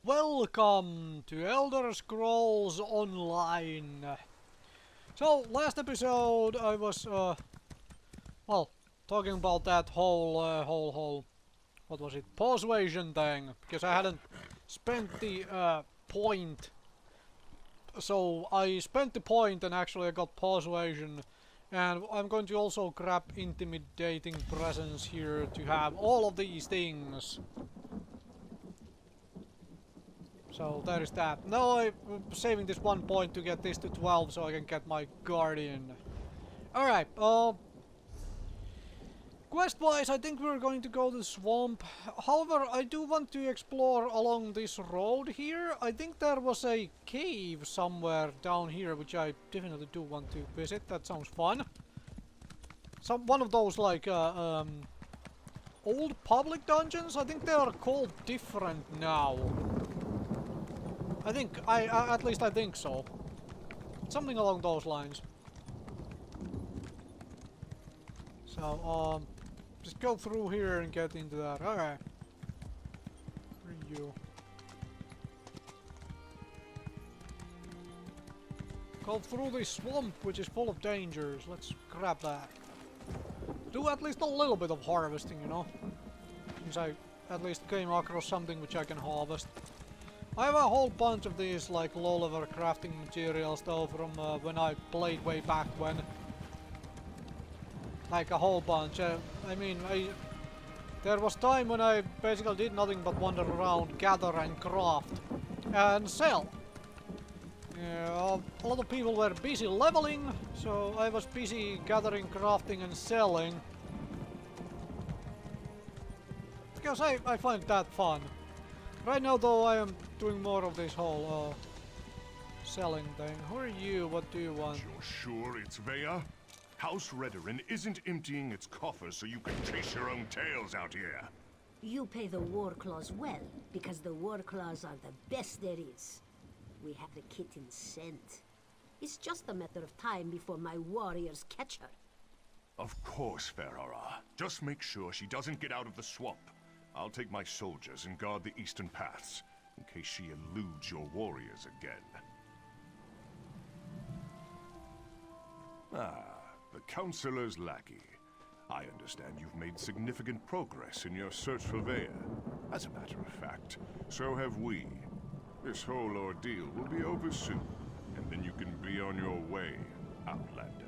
Welcome to Elder Scrolls Online. So, last episode I was, well, talking about that whole, what was it, persuasion thing, because I hadn't spent the, point. So, I spent the point and actually I got persuasion. And I'm going to also grab intimidating presence here to have all of these things. So there is that. Now I'm saving this 1 point to get this to 12 so I can get my Guardian. Alright, quest-wise I think we're going to go to the swamp. However, I do want to explore along this road here. I think there was a cave somewhere down here which I definitely do want to visit. That sounds fun. One of those like old public dungeons. I think they are called different now. At least I think so. Something along those lines. So, just go through here and get into that. Alright. Where are you? Go through this swamp, which is full of dangers. Let's grab that. Do at least a little bit of harvesting, you know? Since I at least came across something which I can harvest. I have a whole bunch of these like low-level crafting materials though from when I played way back when. Like a whole bunch. I mean, there was time when I basically did nothing but wander around, gather and craft and sell. A lot of people were busy leveling, so I was busy gathering, crafting and selling. Because I find that fun. Right now though I am doing more of this whole selling thing. Who are you? What do you want? You're sure it's Vea? House Redoran isn't emptying its coffers so you can chase your own tails out here. You pay the war claws well, because the war claws are the best there is. We have the kitten scent. It's just a matter of time before my warriors catch her. Of course, Ferhara. Just make sure she doesn't get out of the swamp. I'll take my soldiers and guard the eastern paths, in case she eludes your warriors again. Ah, the Councilor's lackey. I understand you've made significant progress in your search for Vea. As a matter of fact, so have we. This whole ordeal will be over soon, and then you can be on your way, Outlander.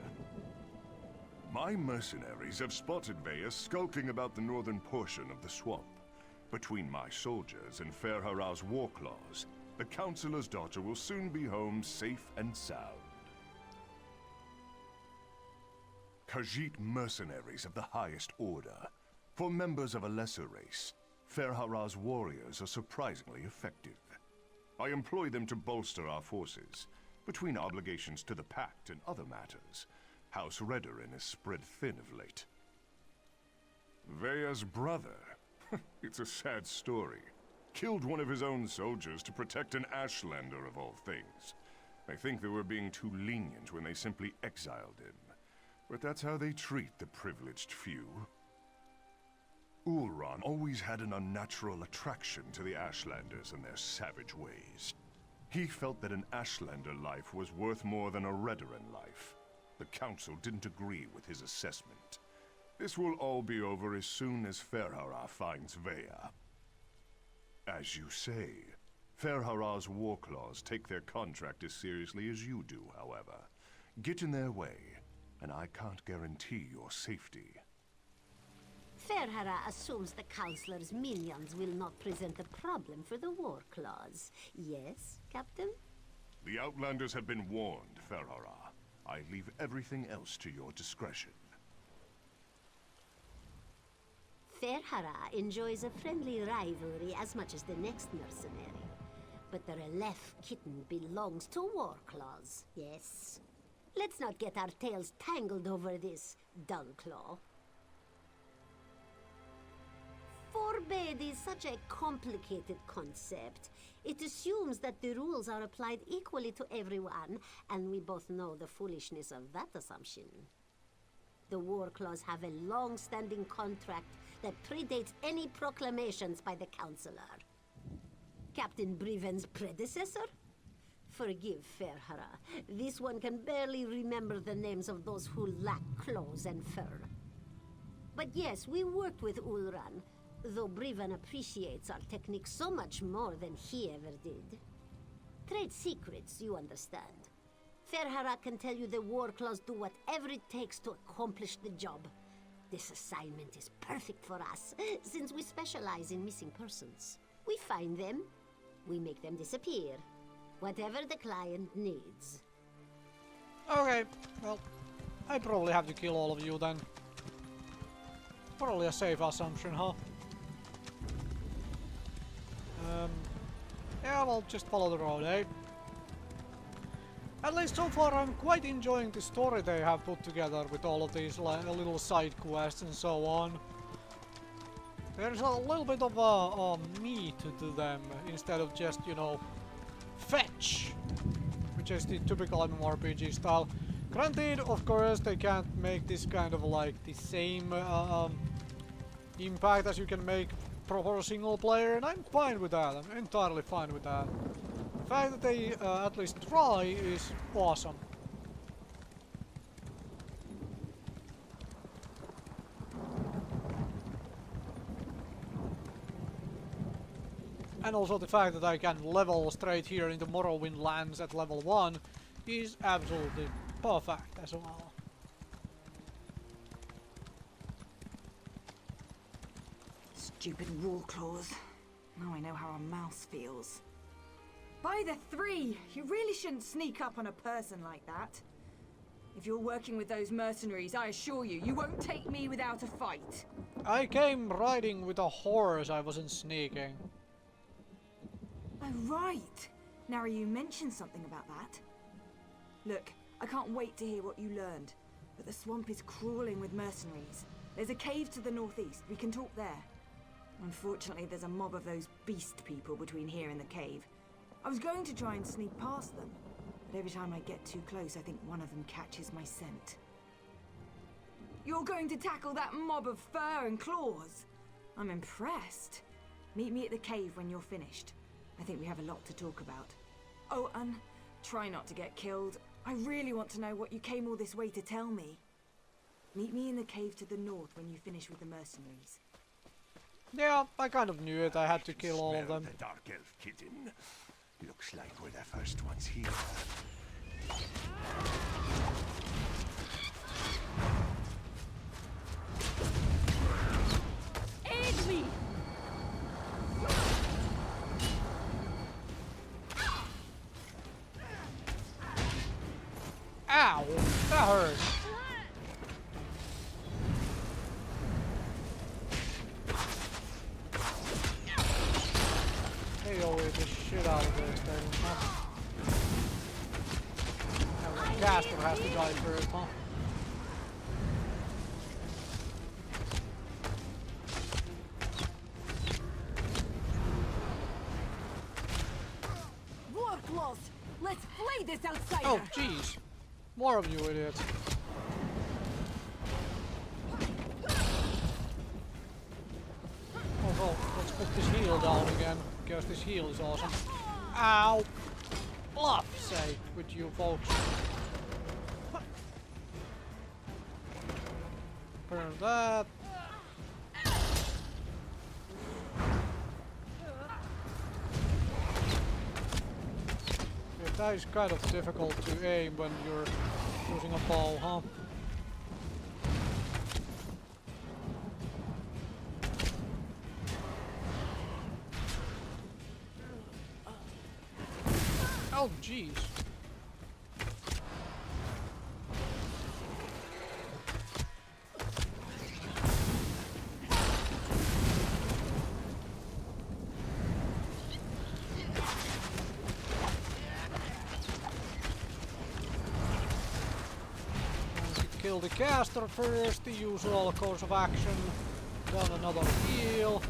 My mercenaries have spotted Vea skulking about the northern portion of the swamp. Between my soldiers and Ferhara's war claws, the Councilor's daughter will soon be home safe and sound. Khajiit mercenaries of the highest order. For members of a lesser race, Ferhara's warriors are surprisingly effective. I employ them to bolster our forces. Between obligations to the Pact and other matters, House Redoran is spread thin of late. Vea's brother. It's a sad story. Killed one of his own soldiers to protect an Ashlander of all things. I think they were being too lenient when they simply exiled him. But that's how they treat the privileged few. Ulron always had an unnatural attraction to the Ashlanders and their savage ways. He felt that an Ashlander life was worth more than a Redoran life. The Council didn't agree with his assessment. This will all be over as soon as Ferhara finds Vea. As you say, Ferhara's war claws take their contract as seriously as you do, however. Get in their way, and I can't guarantee your safety. Ferhara assumes the Councilor's minions will not present a problem for the war claws. Yes, Captain? The Outlanders have been warned, Ferhara. I leave everything else to your discretion. Ferhara enjoys a friendly rivalry as much as the next mercenary. But the Relef kitten belongs to Warclaws, yes? Let's not get our tails tangled over this, Dullclaw. Forbade is such a complicated concept. It assumes that the rules are applied equally to everyone, and we both know the foolishness of that assumption. The Warclaws have a long-standing contract that predates any proclamations by the Councilor. Captain Briven's predecessor? Forgive Ferhara. This one can barely remember the names of those who lack claws and fur. But yes, we worked with Ulran, though Briven appreciates our technique so much more than he ever did. Trade secrets, you understand. Ferhara can tell you the war claws do whatever it takes to accomplish the job. This assignment is perfect for us, since we specialize in missing persons. We find them, we make them disappear. Whatever the client needs. Okay, well, I probably have to kill all of you then. Probably a safe assumption, huh? Yeah, well, just follow the road, eh? At least so far I'm quite enjoying the story they have put together with all of these little side quests and so on. There's a little bit of a meat to them instead of just, you know, fetch, which is the typical MMORPG style. Granted, of course, they can't make this kind of like the same impact as you can make for a single player, and I'm fine with that. I'm entirely fine with that. The fact that they at least try is awesome. And also the fact that I can level straight here into Morrowind lands at level 1 is absolutely perfect as well. Stupid war claws. Now I know how a mouse feels. By the three! You really shouldn't sneak up on a person like that. If you're working with those mercenaries, I assure you, you won't take me without a fight. I came riding with a horse, I wasn't sneaking. Oh, right. Now you mentioned something about that. Look, I can't wait to hear what you learned. But the swamp is crawling with mercenaries. There's a cave to the northeast. We can talk there. Unfortunately, there's a mob of those beast people between here and the cave. I was going to try and sneak past them, but every time I get too close, I think one of them catches my scent. You're going to tackle that mob of fur and claws? I'm impressed. Meet me at the cave when you're finished. I think we have a lot to talk about. Oh, and try not to get killed. I really want to know what you came all this way to tell me. Meet me in the cave to the north when you finish with the mercenaries. Yeah, I kind of knew it. I had to kill all of them. The dark elf kitten. Looks like we're the first ones here. Aid me! Ow! That hurt! AoE the shit out of this thing, huh? Now the caster has to die first, huh? War claws! Let's flay this outsider! Oh, jeez. More of you idiots. Oh, let's put this heal down again, because this heal is awesome. Ow! Bluff's sake with you folks. Burn that. Yeah, that is kind of difficult to aim when you're using a bow, huh? Oh, jeez. Kill the caster first, the usual course of action. Then another heal.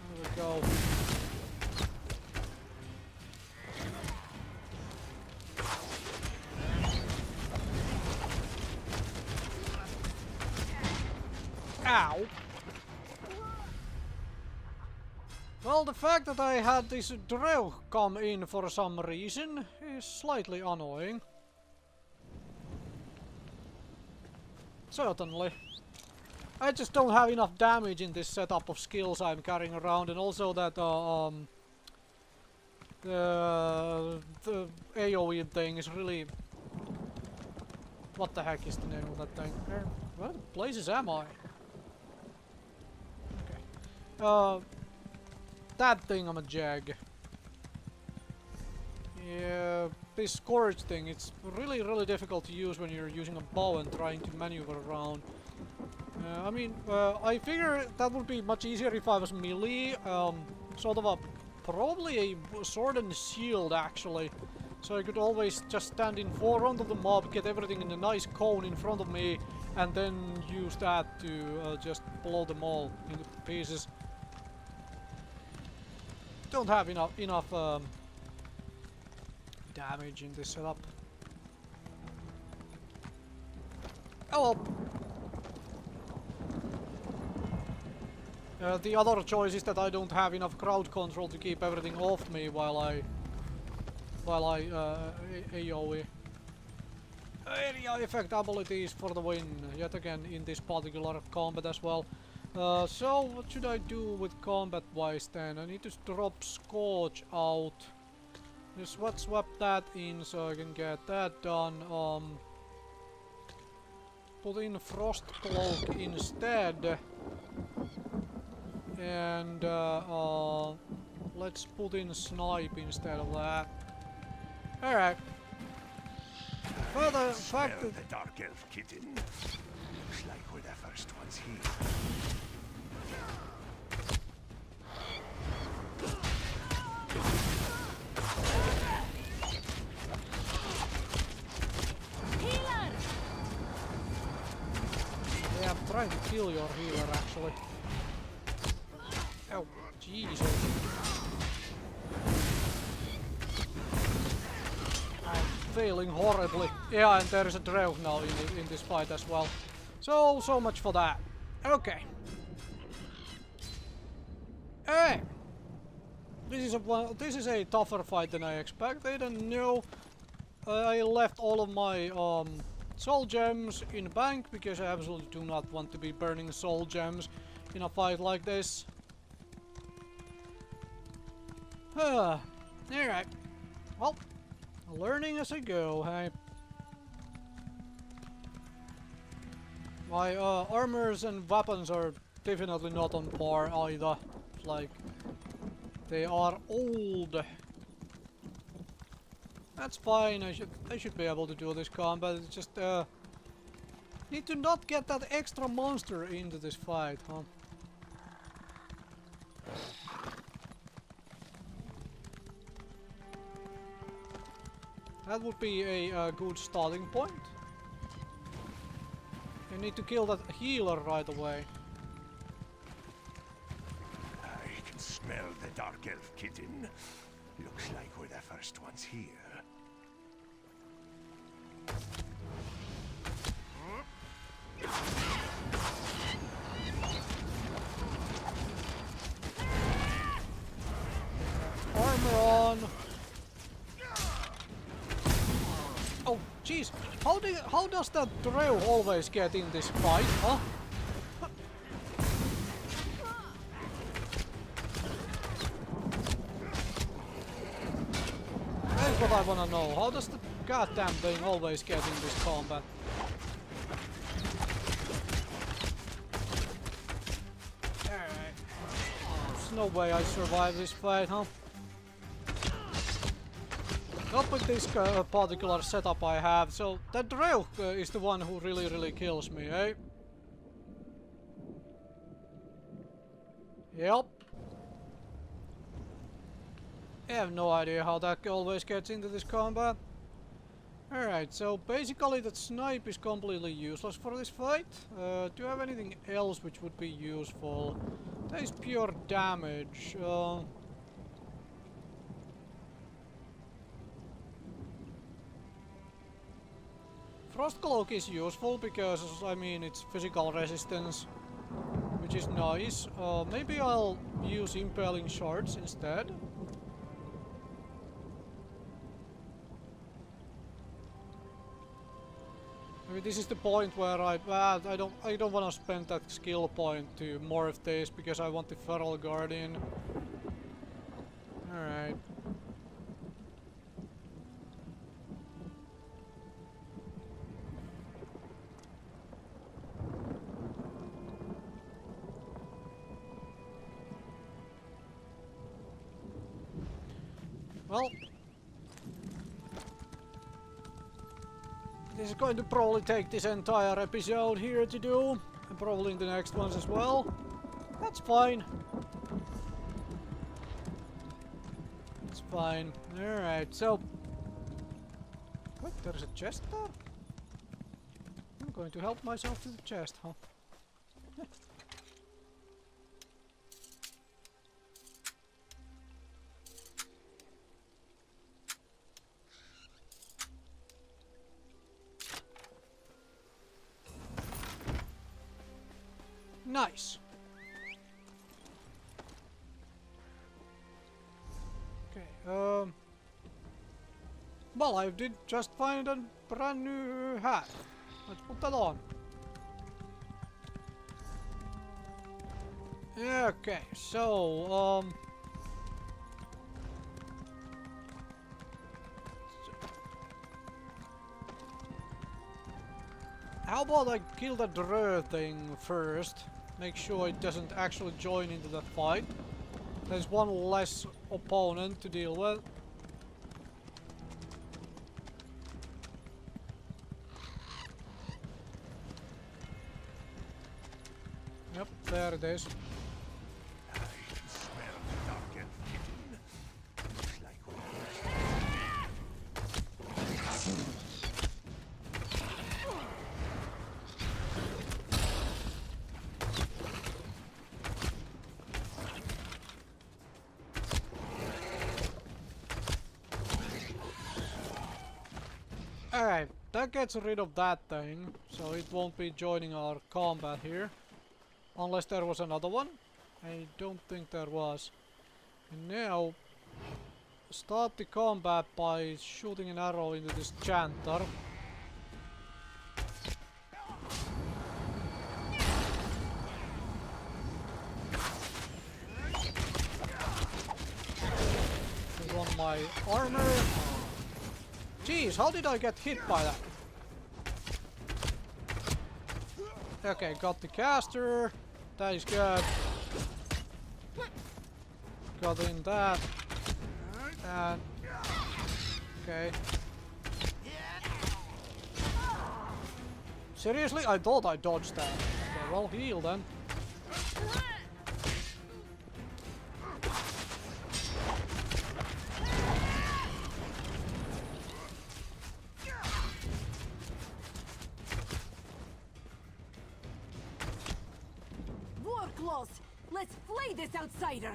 There we go. Ow! Well, the fact that I had this Dreuch come in for some reason is slightly annoying. Certainly. I just don't have enough damage in this setup of skills I'm carrying around, and also that the AoE thing is really... What the heck is the name of that thing? Where the places am I? Okay. That thing I'm a jag. Yeah, this Scourge thing, it's really difficult to use when you're using a bow and trying to maneuver around. I mean, I figure that would be much easier if I was melee, sort of a, probably a sword and shield actually. So I could always just stand in front of the mob, get everything in a nice cone in front of me, and then use that to just blow them all into pieces. Don't have enough damage in this setup. Oh well. The other choice is that I don't have enough crowd control to keep everything off me while I AoE. Area effect abilities for the win, yet again in this particular combat as well. So what should I do with combat wise then? I need to drop Scorch out. Just swap that in so I can get that done. Put in Frost Cloak instead. And let's put in Snipe instead of that. Alright. Further fact that the Dark Elf kitten. Looks like we're the first ones here. Yeah, I'm trying to kill your healer actually. Oh, Jesus. I'm failing horribly. Yeah, and there is a Dreuch now in this fight as well. So much for that. Okay. Hey! This is a tougher fight than I expected, and no, I left all of my soul gems in the bank because I absolutely do not want to be burning soul gems in a fight like this. Alright. Well, learning as I go, hey. My armors and weapons are definitely not on par either. Like, they are old. That's fine, I should be able to do this combat. It's just need to not get that extra monster into this fight, huh? That would be a good starting point. You need to kill that healer right away. I can smell the Dark Elf kitten. Looks like we're the first ones here. Armor on. Oh, jeez. How does that Dreuch always get in this fight, huh? That's what I wanna know. How does the goddamn thing always get in this combat? Alright. There's no way I survive this fight, huh? Not with this particular setup I have, so that Dreuch is the one who really kills me, eh? Yep. I have no idea how that always gets into this combat. Alright, so basically that Snipe is completely useless for this fight. Do you have anything else which would be useful? That is pure damage. Frost Cloak is useful because, I mean, it's physical resistance, which is nice. Maybe I'll use impaling shards instead. Maybe this is the point where I don't want to spend that skill point to morph this because I want the Feral Guardian. Alright. Well, this is going to probably take this entire episode here to do, and probably in the next ones as well. That's fine. It's fine. Alright, so... What? There's a chest there? I'm going to help myself to the chest, huh? Nice. Okay, well, I did just find a brand new hat. Let's put that on. Okay, so, how about I kill that Drö thing first? Make sure it doesn't actually join into the fight. There's one less opponent to deal with. Yep, there it is. Alright, that gets rid of that thing, so it won't be joining our combat here. Unless there was another one. I don't think there was. And now, start the combat by shooting an arrow into this chanter. I want my armor. Jeez, how did I get hit by that? Okay, got the caster. That is good. Got in that. And... okay. Seriously? I thought I dodged that. Okay, well, heal then. Let's flay this outsider!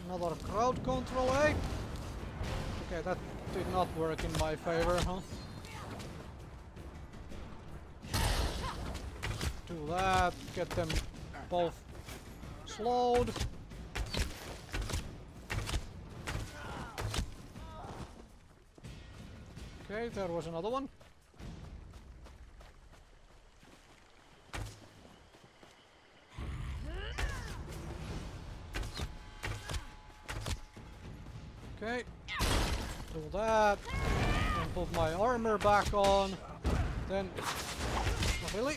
Another crowd control, eh? Okay, that did not work in my favor, huh? Do that, get them both slowed. Okay, there was another one. Okay, do that, and put my armor back on, then... oh, really?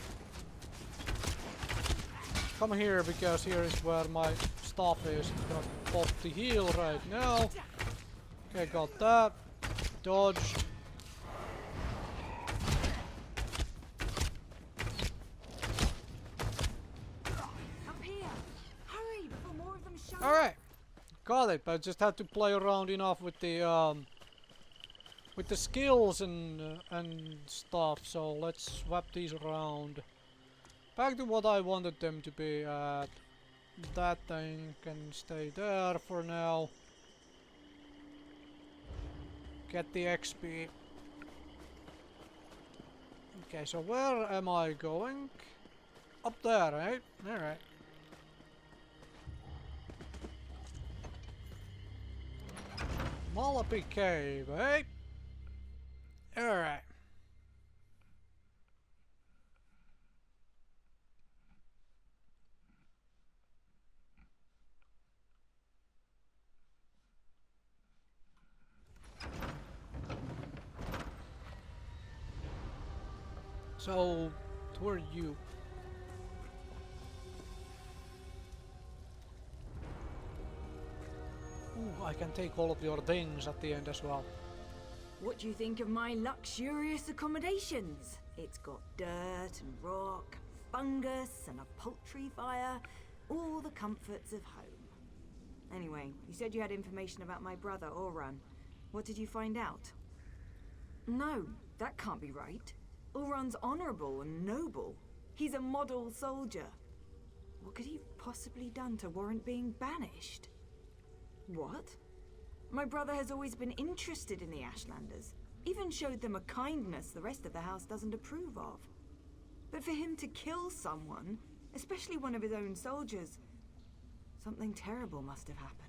Come here, because here is where my stuff is. I'm gonna pop the heal right now. Okay, got that. Dodge. Up here! Hurry before more of them show up! Alright. Got it, but I just had to play around enough with the skills and stuff. So let's swap these around. back to what I wanted them to be at. That thing can stay there for now. Get the XP. Okay, so where am I going? Up there, right? Alright. Malapi Cave, eh? Alright. So, who are you? Ooh, I can take all of your things at the end as well. What do you think of my luxurious accommodations? It's got dirt and rock, fungus and a poultry fire, all the comforts of home. Anyway, you said you had information about my brother, Oran. What did you find out? No, that can't be right. Oran's honorable and noble. He's a model soldier. What could he have possibly done to warrant being banished? What? My brother has always been interested in the Ashlanders. Even showed them a kindness the rest of the house doesn't approve of. But for him to kill someone, especially one of his own soldiers, something terrible must have happened.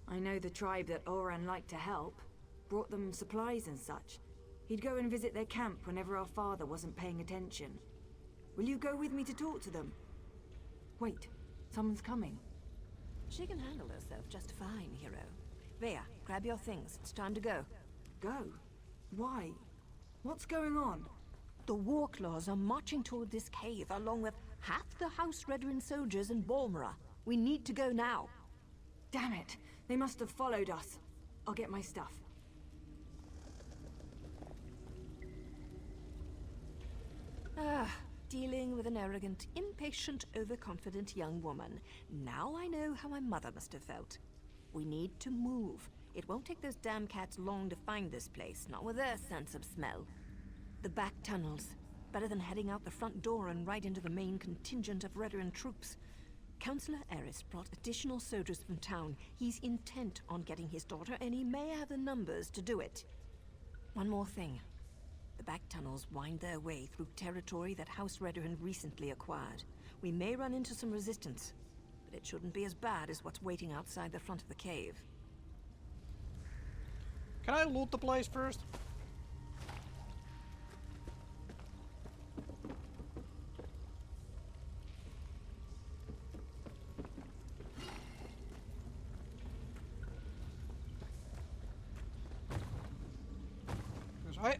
I know the tribe that Oran liked to help. Brought them supplies and such. He'd go and visit their camp whenever our father wasn't paying attention. Will you go with me to talk to them? Wait, someone's coming. She can handle herself just fine, hero. Vea, grab your things. It's time to go. Go? Why? What's going on? The Warclaws are marching toward this cave along with half the House Redrin soldiers in Balmora. We need to go now. Damn it! They must have followed us. I'll get my stuff. Dealing with an arrogant, impatient, overconfident young woman. Now I know how my mother must have felt. We need to move. It won't take those damn cats long to find this place, not with their sense of smell. The back tunnels. Better than heading out the front door and right into the main contingent of Redrin troops. Councillor Eris brought additional soldiers from town. He's intent on getting his daughter, and he may have the numbers to do it. One more thing. The back tunnels wind their way through territory that House Redrin recently acquired. We may run into some resistance, but it shouldn't be as bad as what's waiting outside the front of the cave. Can I loot the place first?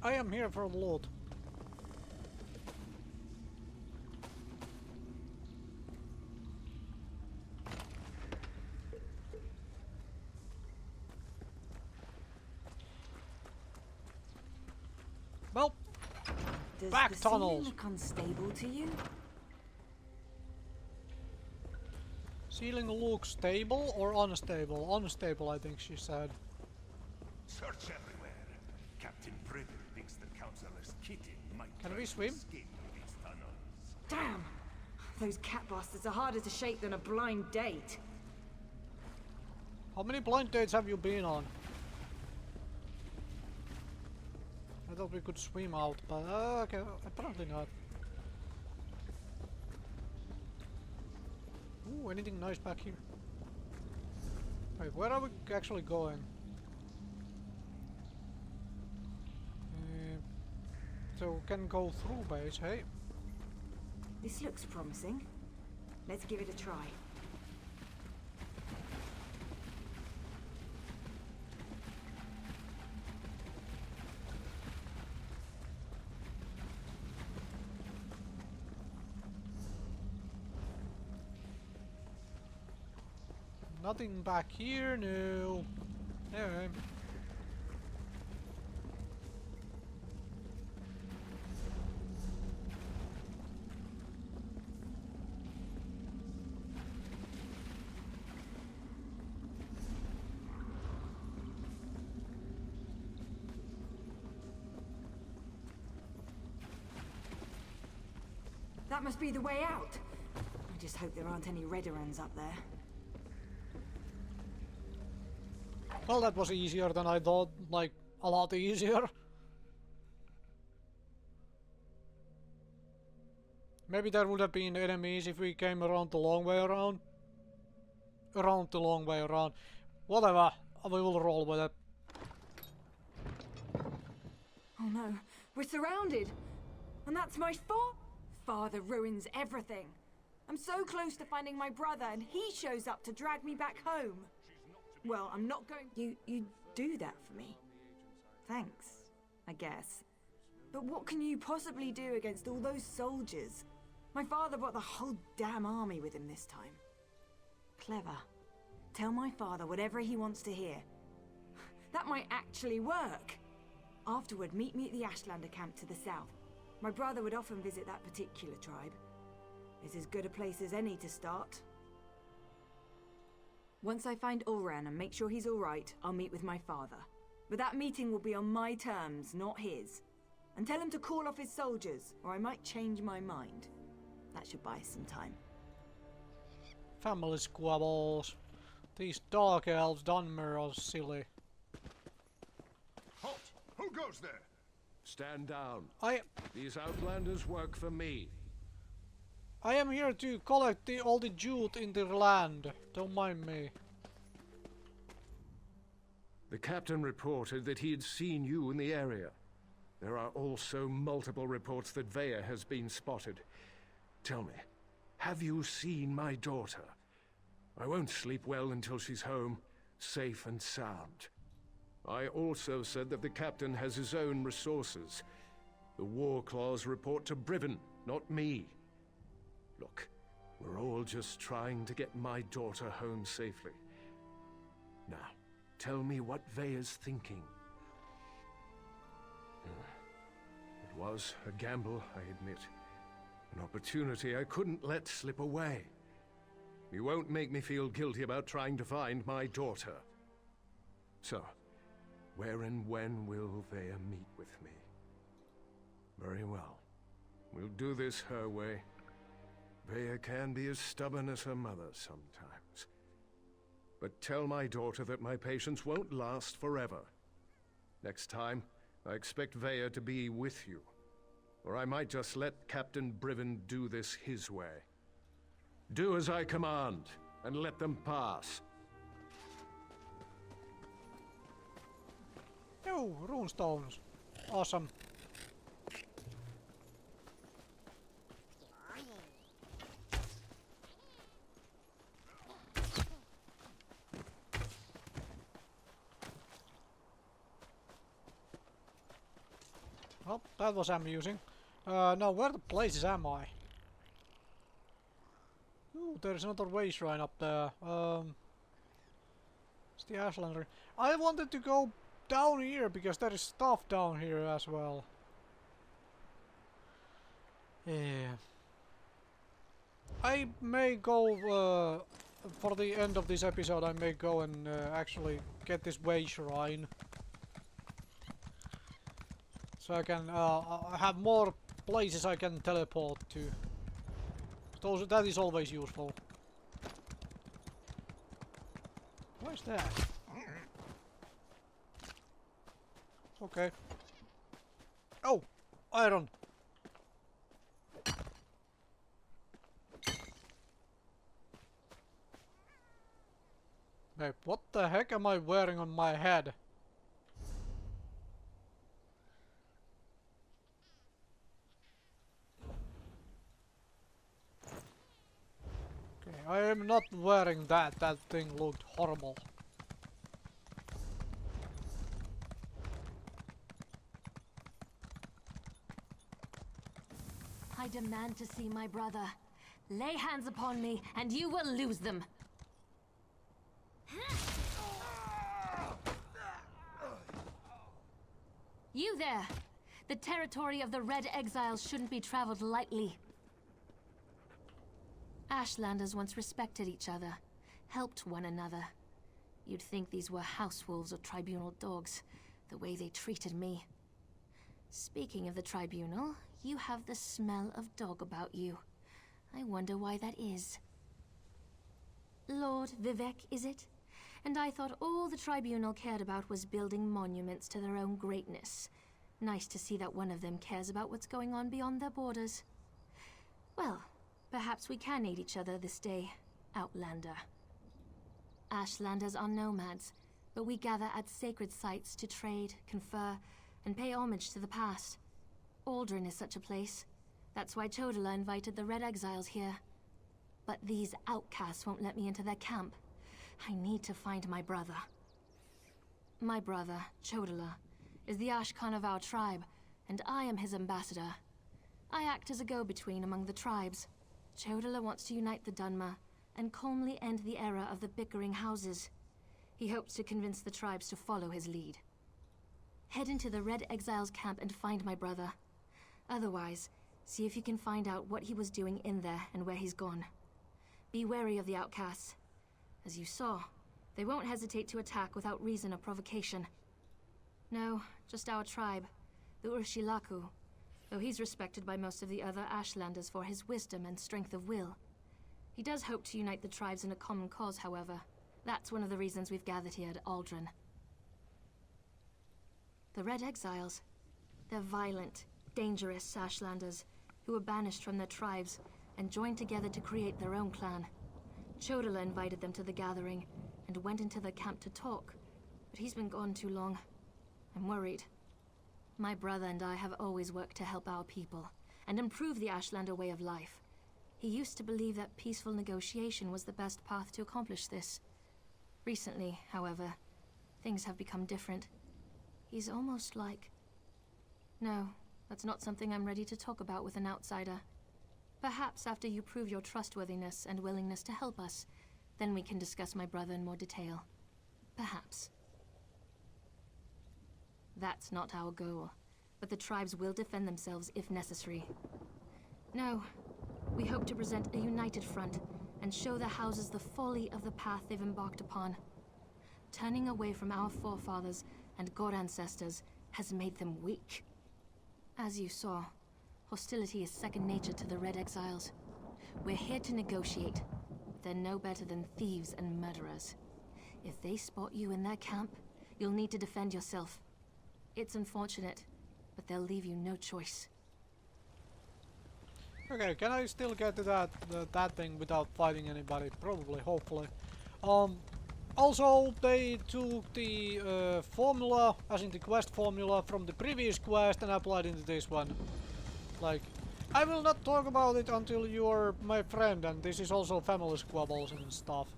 I am here for the loot. Well, Does back the tunnels. ceiling look unstable to you? Ceiling looks stable or unstable? Unstable, I think she said. Search everywhere. Captain Privet thinks the Councillor's kitty might Can try we to swim? escape through these tunnels. Damn! Those cat bastards are harder to shake than a blind date. How many blind dates have you been on? I thought we could swim out, but okay, apparently not. Ooh, anything nice back here? Wait, where are we actually going? So can go through base, hey? This looks promising. Let's give it a try. Nothing back here, no. Anyway. That must be the way out. I just hope there aren't any Redderans up there. Well, that was easier than I thought, like, a lot easier. Maybe there would have been enemies if we came around the long way around. Around the long way around. Whatever, we will roll with it. Oh no, we're surrounded! And that's my fault? Father ruins everything. I'm so close to finding my brother and he shows up to drag me back home. Well, I'm not going... You do that for me? Thanks, I guess. But what can you possibly do against all those soldiers? My father brought the whole damn army with him this time. Clever. Tell my father whatever he wants to hear. That might actually work. Afterward, meet me at the Ashlander camp to the south. My brother would often visit that particular tribe. It's as good a place as any to start. Once I find Ulran and make sure he's alright, I'll meet with my father. But that meeting will be on my terms, not his. And tell him to call off his soldiers, or I might change my mind. That should buy us some time. Family squabbles. These dark elves Dunmer are silly. Halt! Who goes there? Stand down. I These outlanders work for me. am here to collect all the jute in their land. Don't mind me. The captain reported that he had seen you in the area. There are also multiple reports that Vea has been spotted. Tell me, have you seen my daughter? I won't sleep well until she's home, safe and sound. I also said that the captain has his own resources. The war claws report to Briven, not me. Look, we're all just trying to get my daughter home safely. Now, tell me what Vea's thinking. It was a gamble, I admit. An opportunity I couldn't let slip away. You won't make me feel guilty about trying to find my daughter. So, where and when will Vea meet with me? Very well. We'll do this her way. Vea can be as stubborn as her mother sometimes. But tell my daughter that my patience won't last forever. Next time, I expect Vea to be with you. Or I might just let Captain Briven do this his way. Do as I command, and let them pass. Oh, runestones. Awesome. Well, that was amusing. Now, where the places am I? Ooh, there's another way shrine up there. It's the Ashlander. I wanted to go down here because there is stuff down here as well. Yeah. I may go for the end of this episode. I may go and actually get this way shrine, so I can have more places I can teleport to. That is always useful. Where's that? Okay. Oh! Iron! Wait, what the heck am I wearing on my head? Okay, I am not wearing that. That thing looked horrible. I demand to see my brother. Lay hands upon me, and you will lose them. You there! The territory of the Red Exiles shouldn't be traveled lightly. Ashlanders once respected each other, helped one another. You'd think these were house wolves or tribunal dogs, the way they treated me. Speaking of the tribunal, you have the smell of dog about you. I wonder why that is. Lord Vivek, is it? And I thought all the tribunal cared about was building monuments to their own greatness. Nice to see that one of them cares about what's going on beyond their borders. Well, perhaps we can aid each other this day, Outlander. Ashlanders are nomads, but we gather at sacred sites to trade, confer, and pay homage to the past. Aldrin is such a place. That's why Chodala invited the Red Exiles here. But these outcasts won't let me into their camp. I need to find my brother. My brother, Chodala, is the Ashkan of our tribe, and I am his ambassador. I act as a go-between among the tribes. Chodala wants to unite the Dunmer and calmly end the era of the bickering houses. He hopes to convince the tribes to follow his lead. Head into the Red Exiles camp and find my brother. Otherwise, see if you can find out what he was doing in there and where he's gone. Be wary of the outcasts. As you saw, they won't hesitate to attack without reason or provocation. No, just our tribe, the Urshilaku, though he's respected by most of the other Ashlanders for his wisdom and strength of will. He does hope to unite the tribes in a common cause, however. That's one of the reasons we've gathered here at Aldrin. The Red Exiles. They're violent, dangerous Ashlanders who were banished from their tribes and joined together to create their own clan. Chodala invited them to the gathering and went into their camp to talk, but he's been gone too long. I'm worried. My brother and I have always worked to help our people and improve the Ashlander way of life. He used to believe that peaceful negotiation was the best path to accomplish this. Recently, however, things have become different. He's almost like... No, that's not something I'm ready to talk about with an outsider. Perhaps after you prove your trustworthiness and willingness to help us, then we can discuss my brother in more detail. Perhaps. That's not our goal, but the tribes will defend themselves if necessary. No, we hope to present a united front and show the houses the folly of the path they've embarked upon. Turning away from our forefathers and god ancestors has made them weak. As you saw, hostility is second nature to the Red Exiles. We're here to negotiate, but they're no better than thieves and murderers. If they spot you in their camp, you'll need to defend yourself. It's unfortunate, but they'll leave you no choice. Okay, can I still get to that thing without fighting anybody? Probably, hopefully. Also, they took the formula, as in the quest formula, from the previous quest and applied into this one. Like, I will not talk about it until you're my friend, and this is also family squabbles and stuff.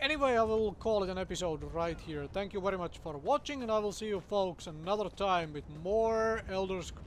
Anyway, I will call it an episode right here. Thank you very much for watching, and I will see you folks another time with more Elder Scrolls.